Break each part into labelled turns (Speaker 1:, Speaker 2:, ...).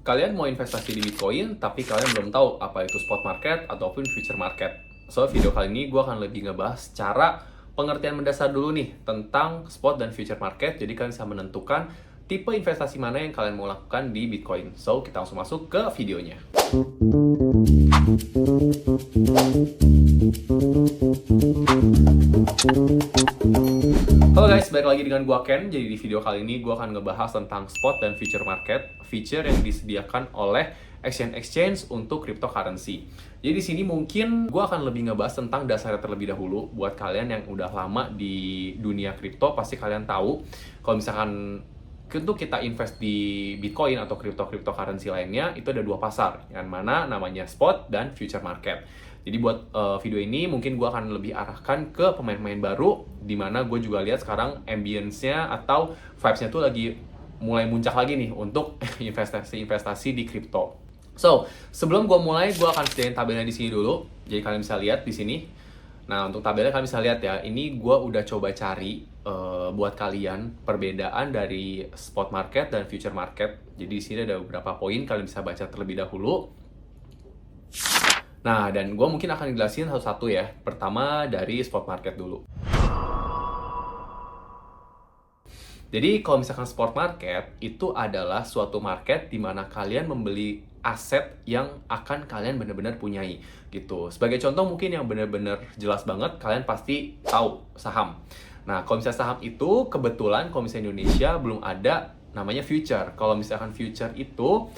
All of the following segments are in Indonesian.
Speaker 1: Kalian mau investasi di Bitcoin, tapi kalian belum tahu apa itu spot market ataupun future market. So, video kali ini gue akan lebih ngebahas cara pengertian mendasar dulu nih tentang spot dan future market. Jadi kalian bisa menentukan tipe investasi mana yang kalian mau lakukan di Bitcoin. So, kita langsung masuk ke videonya. Halo guys, balik lagi dengan gua Ken. Jadi di video kali ini gua akan ngebahas tentang spot dan future market, feature yang disediakan oleh exchange untuk cryptocurrency. Jadi di sini mungkin gua akan lebih ngebahas tentang dasarnya terlebih dahulu. Buat kalian yang udah lama di dunia kripto, pasti kalian tahu kalau misalkan untuk kita invest di Bitcoin atau cryptocurrency lainnya, itu ada dua pasar, yang mana namanya spot dan future market. Jadi buat video ini mungkin gue akan lebih arahkan ke pemain-pemain baru, di mana gue juga lihat sekarang ambience-nya atau vibes-nya tuh lagi mulai muncak lagi nih untuk investasi di kripto. So, sebelum gue mulai, gue akan sediain tabelnya di sini dulu. Jadi kalian bisa lihat di sini. Nah, untuk tabelnya kalian bisa lihat ya, ini gue udah coba cari buat kalian perbedaan dari spot market dan future market. Jadi di sini ada beberapa poin kalian bisa baca terlebih dahulu. Nah, dan gue mungkin akan jelasin satu-satu ya. Pertama dari spot market dulu. Jadi kalau misalkan spot market itu adalah suatu market di mana kalian membeli aset yang akan kalian benar-benar punyai gitu. Sebagai contoh mungkin yang benar-benar jelas banget, kalian pasti tahu saham. Nah, kalau misalnya saham itu kebetulan kalau misalnya Indonesia belum ada namanya future. Kalau misalkan future itu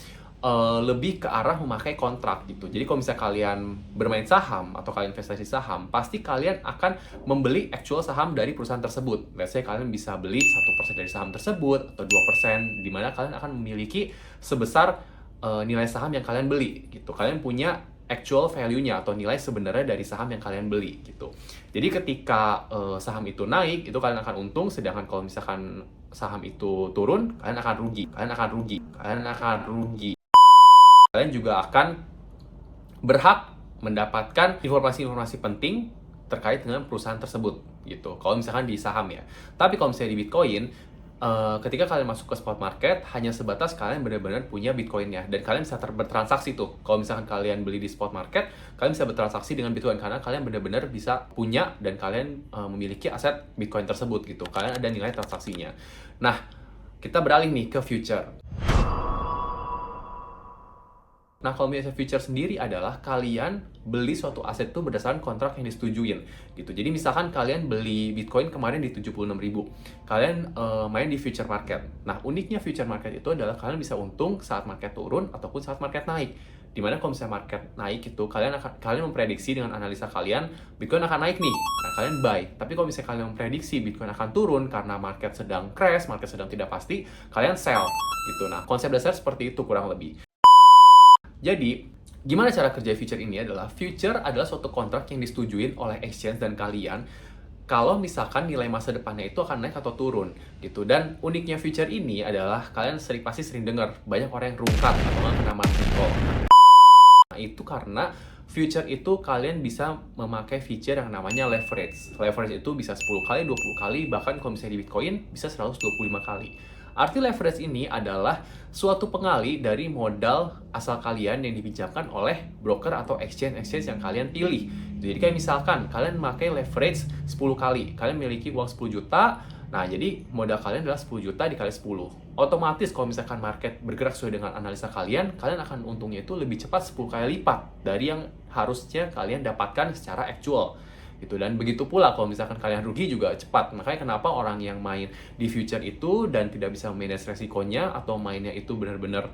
Speaker 1: lebih ke arah memakai kontrak gitu. Jadi kalau misalnya kalian bermain saham atau kalian investasi saham, pasti kalian akan membeli actual saham dari perusahaan tersebut. Let's say kalian bisa beli 1% dari saham tersebut atau 2%, di mana kalian akan memiliki sebesar nilai saham yang kalian beli gitu. Kalian punya actual value-nya atau nilai sebenarnya dari saham yang kalian beli gitu. Jadi ketika saham itu naik, itu kalian akan untung, sedangkan kalau misalkan saham itu turun, kalian akan rugi. Kalian juga akan berhak mendapatkan informasi-informasi penting terkait dengan perusahaan tersebut gitu. Kalau misalkan di saham ya. Tapi kalau misalnya di Bitcoin, ketika kalian masuk ke spot market, hanya sebatas kalian benar-benar punya Bitcoin-nya dan kalian bisa bertransaksi tuh. Kalau misalkan kalian beli di spot market, kalian bisa bertransaksi dengan Bitcoin karena kalian benar-benar bisa punya dan kalian memiliki aset Bitcoin tersebut gitu. Kalian ada nilai transaksinya. Nah, kita beralih nih ke future. Nah, kalau misalnya future sendiri adalah kalian beli suatu aset itu berdasarkan kontrak yang disetujuin gitu. Jadi misalkan kalian beli Bitcoin kemarin di 76.000, kalian main di future market. Nah, uniknya future market itu adalah kalian bisa untung saat market turun ataupun saat market naik. Dimana kalau misalnya market naik itu kalian memprediksi dengan analisa kalian Bitcoin akan naik nih. Nah, kalian buy. Tapi kalau misalnya kalian memprediksi Bitcoin akan turun karena market sedang crash, market sedang tidak pasti, kalian sell gitu. Nah, konsep dasar seperti itu kurang lebih. Jadi, gimana cara kerja future ini adalah future adalah suatu kontrak yang disetujuin oleh exchange dan kalian kalau misalkan nilai masa depannya itu akan naik atau turun gitu. Dan uniknya future ini adalah kalian pasti sering dengar banyak orang yang rungkat atau nggak kena margin call. Nah, itu karena future itu kalian bisa memakai feature yang namanya leverage. Leverage itu bisa 10 kali, 20 kali, bahkan kalau misalnya di Bitcoin bisa 125 kali. Arti leverage ini adalah suatu pengali dari modal asal kalian yang dipinjamkan oleh broker atau exchange yang kalian pilih. Jadi kayak misalkan kalian memakai leverage 10 kali, kalian memiliki uang 10 juta, nah jadi modal kalian adalah 10 juta dikali 10. Otomatis kalau misalkan market bergerak sesuai dengan analisa kalian akan untungnya itu lebih cepat 10 kali lipat dari yang harusnya kalian dapatkan secara actual gitu. Dan begitu pula kalau misalkan kalian rugi juga cepat. Makanya kenapa orang yang main di future itu dan tidak bisa manage resikonya atau mainnya itu benar-benar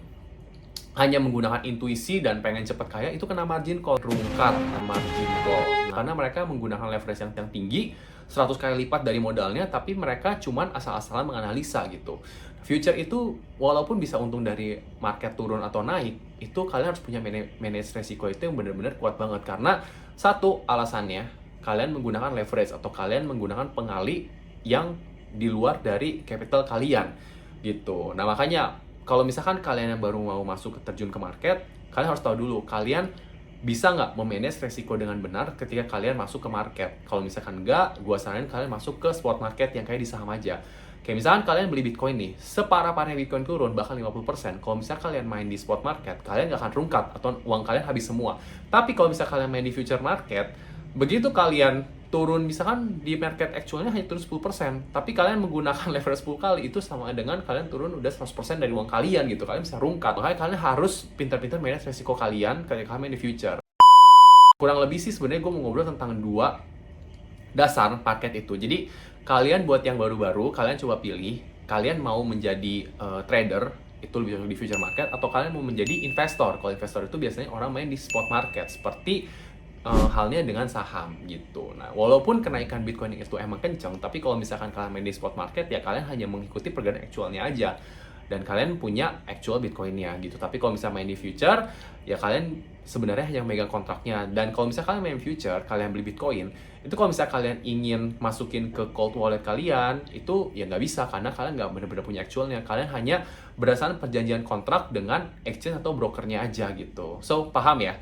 Speaker 1: hanya menggunakan intuisi dan pengen cepat kaya, itu kena margin call, rungkat margin call. Karena mereka menggunakan leverage yang tinggi, 100 kali lipat dari modalnya, tapi mereka cuman asal-asalan menganalisa gitu. Future itu walaupun bisa untung dari market turun atau naik, itu kalian harus punya manage resiko itu yang benar-benar kuat banget. Karena satu alasannya, kalian menggunakan leverage atau kalian menggunakan pengali yang di luar dari capital kalian gitu. Nah, makanya kalau misalkan kalian yang baru mau masuk terjun ke market, kalian harus tahu dulu kalian bisa nggak memanage resiko dengan benar ketika kalian masuk ke market. Kalau misalkan nggak, gue saranin kalian masuk ke spot market yang kayak di saham aja. Kayak misalkan kalian beli Bitcoin nih, separah-parahnya Bitcoin turun bahkan 50%, kalau misalnya kalian main di spot market, kalian nggak akan rungkat atau uang kalian habis semua. Tapi kalau misalnya kalian main di future market, begitu kalian turun, misalkan di market actualnya hanya turun 10%, tapi kalian menggunakan leverage 10 kali, itu sama dengan kalian turun udah 100% dari uang kalian gitu. Kalian bisa rungkat. Makanya kalian harus pintar-pintar manage resiko kalian ketika kalian main di future. Kurang lebih sih sebenarnya gue mau ngobrol tentang dua dasar market itu. Jadi kalian buat yang baru-baru, kalian coba pilih, kalian mau menjadi trader, itu lebih di future market, atau kalian mau menjadi investor. Kalau investor itu biasanya orang main di spot market, seperti halnya dengan saham gitu. Nah, walaupun kenaikan Bitcoin itu emang kenceng, tapi kalau misalkan kalian main di spot market, ya kalian hanya mengikuti pergerakan aktualnya aja. Dan kalian punya actual Bitcoin-nya gitu. Tapi kalau misalnya main di future, ya kalian sebenarnya hanya megang kontraknya. Dan kalau misalnya kalian main future, kalian beli Bitcoin, itu kalau misalnya kalian ingin masukin ke cold wallet kalian, itu ya nggak bisa, karena kalian nggak benar-benar punya actualnya. Kalian hanya berdasarkan perjanjian kontrak dengan exchange atau brokernya aja gitu. So, paham ya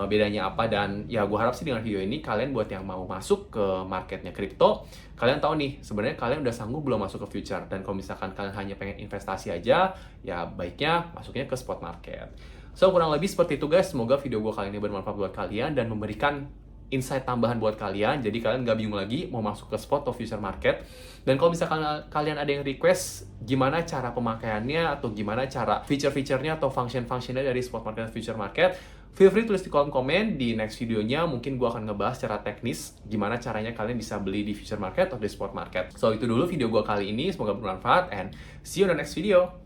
Speaker 1: bedanya apa? Dan ya gue harap sih dengan video ini kalian buat yang mau masuk ke marketnya kripto, kalian tahu nih sebenarnya kalian udah sanggup belum masuk ke future. Dan kalau misalkan kalian hanya pengen investasi aja, ya baiknya masuknya ke spot market. So, kurang lebih seperti itu guys. Semoga video gue kali ini bermanfaat buat kalian dan memberikan insight tambahan buat kalian, jadi kalian nggak bingung lagi mau masuk ke spot atau future market. Dan kalau misalkan kalian ada yang request gimana cara pemakaiannya atau gimana cara feature-featurenya atau function-functionnya dari spot market dan future market, feel free tulis di kolom komen. Di next videonya mungkin gue akan ngebahas secara teknis gimana caranya kalian bisa beli di future market atau di spot market. So, itu dulu video gue kali ini, semoga bermanfaat and see you in the next video.